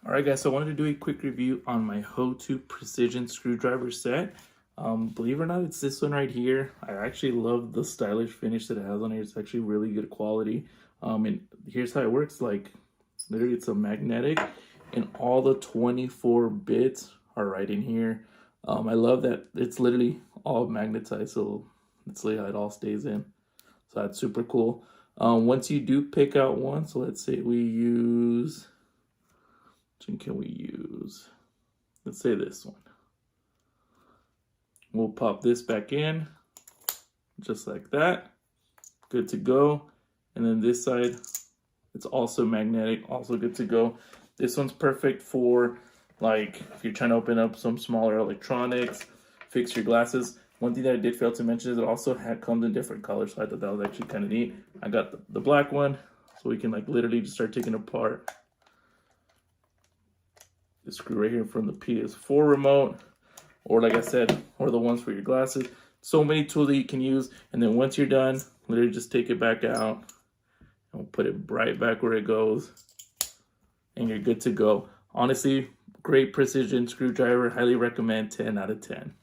All right, guys, so I wanted to do a quick review on my HOTO precision screwdriver set. Believe it or not, it's this one right here. I actually love the stylish finish that it has on here. It's actually really good quality. And here's how it works. Like, literally, it's a magnetic, and all the 24 bits are right in here. I love that it's literally all magnetized, so let's see how it all stays in. So that's super cool. Once you do pick out one, so let's say we use... can we use, let's say this one. We'll pop this back in just like that. Good to go. And then this side, it's also magnetic, also good to go. This one's perfect for, like, if you're trying to open up some smaller electronics, fix your glasses. One thing that I did fail to mention is it also comes in different colors, so I thought that was actually kind of neat. I got the black one, so we can like literally just start taking apart the screw right here from the PS4 remote, or like I said, or the ones for your glasses. So many tools that you can use, and then once you're done, literally just take it back out and we'll put it right back where it goes, and you're good to go. Honestly, great precision screwdriver. Highly recommend. 10 out of 10.